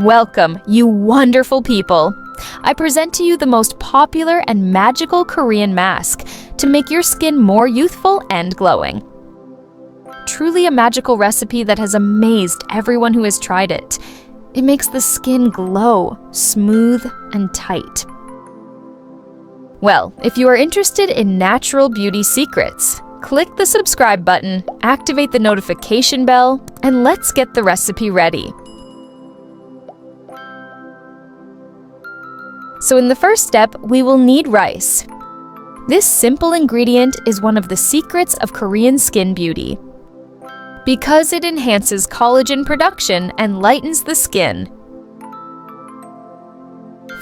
Welcome, you wonderful people! I present to you the most popular and magical Korean mask to make your skin more youthful and glowing. Truly a magical recipe that has amazed everyone who has tried it. It makes the skin glow, smooth, and tight. Well, if you are interested in natural beauty secrets, click the subscribe button, activate the notification bell, and let's get the recipe ready. So in the first step, we will need rice. This simple ingredient is one of the secrets of Korean skin beauty, because it enhances collagen production and lightens the skin.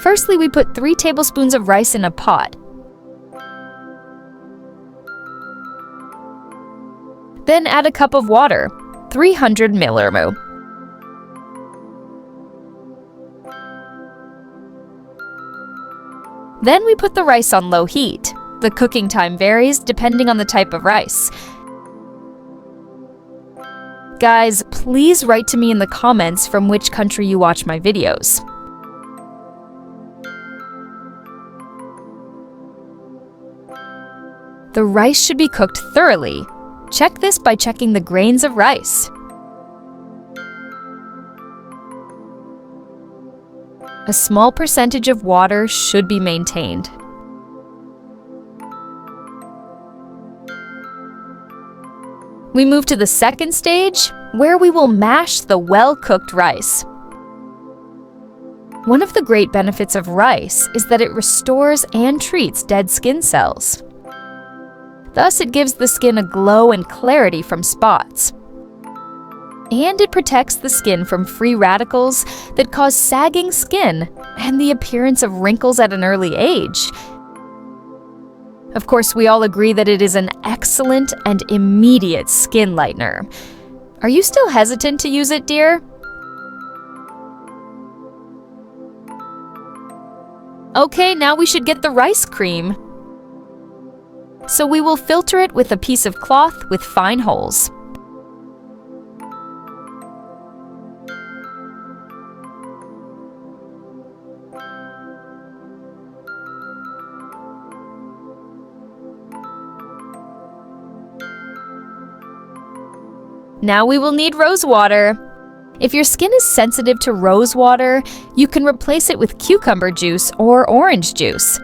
Firstly, we put 3 tablespoons of rice in a pot. Then add a cup of water, 300 ml. Then we put the rice on low heat. The cooking time varies depending on the type of rice. Guys, please write to me in the comments from which country you watch my videos. The rice should be cooked thoroughly. Check this by checking the grains of rice. A small percentage of water should be maintained. We move to the second stage, where we will mash the well-cooked rice. One of the great benefits of rice is that it restores and treats dead skin cells. Thus, it gives the skin a glow and clarity from spots. And it protects the skin from free radicals that cause sagging skin and the appearance of wrinkles at an early age. Of course, we all agree that it is an excellent and immediate skin lightener. Are you still hesitant to use it, dear? Okay, now we should get the rice cream. So we will filter it with a piece of cloth with fine holes. Now we will need rose water. If your skin is sensitive to rose water, you can replace it with cucumber juice or orange juice.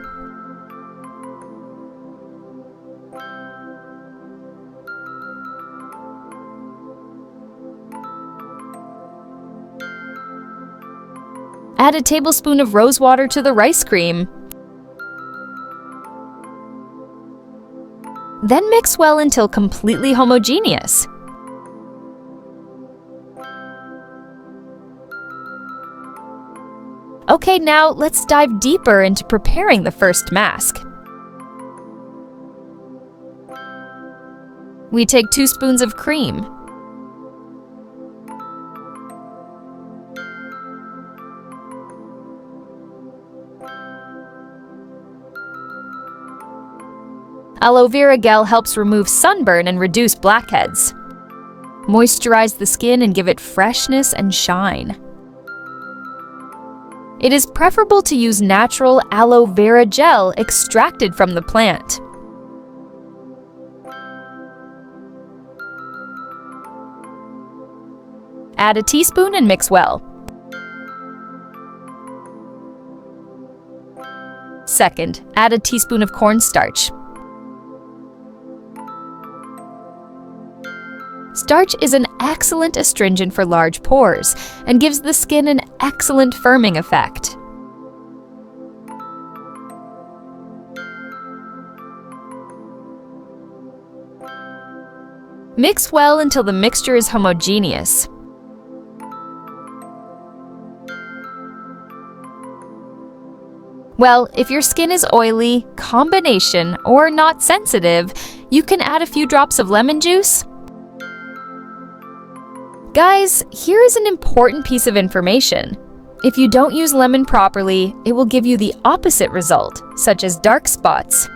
Add a tablespoon of rose water to the rice cream. Then mix well until completely homogeneous. Okay, now let's dive deeper into preparing the first mask. We take 2 spoons of cream. Aloe vera gel helps remove sunburn and reduce blackheads. Moisturize the skin and give it freshness and shine. It is preferable to use natural aloe vera gel extracted from the plant. Add a teaspoon and mix well. Second, add a teaspoon of cornstarch. Starch is an excellent astringent for large pores and gives the skin an excellent firming effect. Mix well until the mixture is homogeneous. Well, if your skin is oily, combination, or not sensitive, you can add a few drops of lemon juice. Guys, here is an important piece of information. If you don't use lemon properly, it will give you the opposite result, such as dark spots.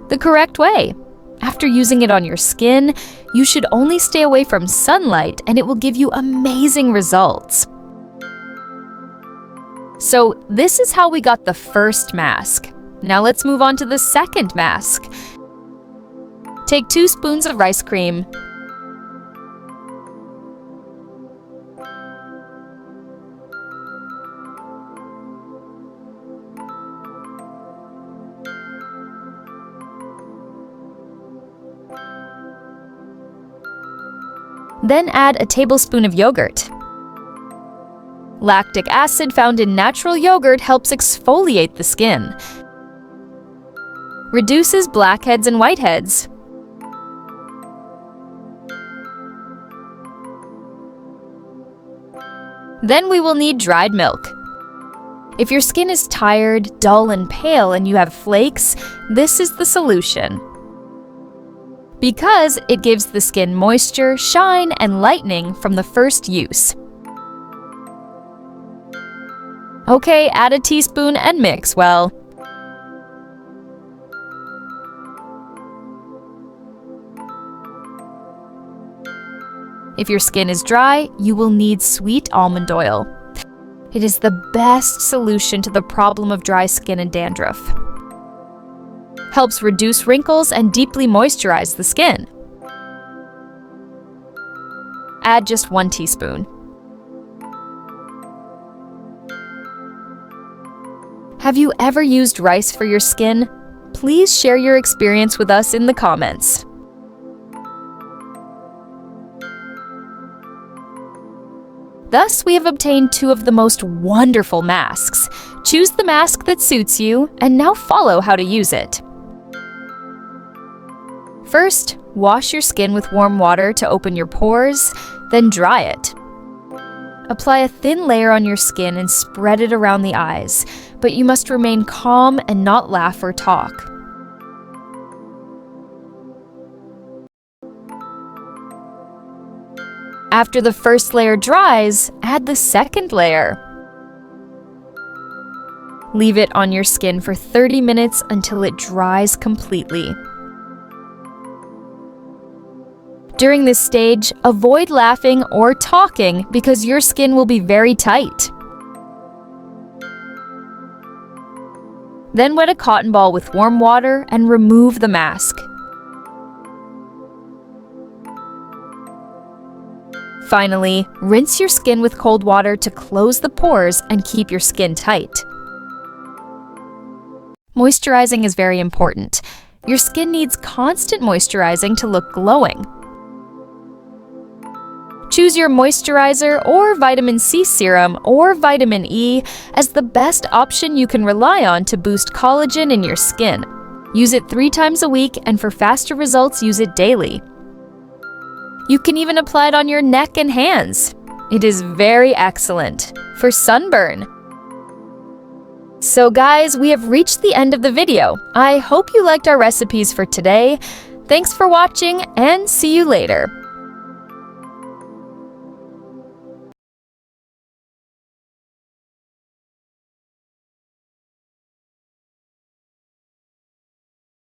The correct way. After using it on your skin, you should only stay away from sunlight and it will give you amazing results. So this is how we got the first mask. Now let's move on to the second mask. Take 2 spoons of rice cream. Then add a tablespoon of yogurt. Lactic acid found in natural yogurt helps exfoliate the skin. Reduces blackheads and whiteheads. Then we will need dried milk. If your skin is tired, dull, and pale and you have flakes, this is the solution. Because it gives the skin moisture, shine, and lightening from the first use. Okay, add a teaspoon and mix well. If your skin is dry, you will need sweet almond oil. It is the best solution to the problem of dry skin and dandruff. Helps reduce wrinkles and deeply moisturize the skin. Add just 1 teaspoon. Have you ever used rice for your skin? Please share your experience with us in the comments. Thus, we have obtained 2 of the most wonderful masks. Choose the mask that suits you, and now follow how to use it. First, wash your skin with warm water to open your pores, then dry it. Apply a thin layer on your skin and spread it around the eyes, but you must remain calm and not laugh or talk. After the first layer dries, add the second layer. Leave it on your skin for 30 minutes until it dries completely. During this stage, avoid laughing or talking because your skin will be very tight. Then wet a cotton ball with warm water and remove the mask. Finally, rinse your skin with cold water to close the pores and keep your skin tight. Moisturizing is very important. Your skin needs constant moisturizing to look glowing. Choose your moisturizer or vitamin C serum or vitamin E as the best option you can rely on to boost collagen in your skin. Use it 3 times a week, and for faster results, use it daily. You can even apply it on your neck and hands. It is very excellent for sunburn. So guys, we have reached the end of the video. I hope you liked our recipes for today. Thanks for watching, and see you later.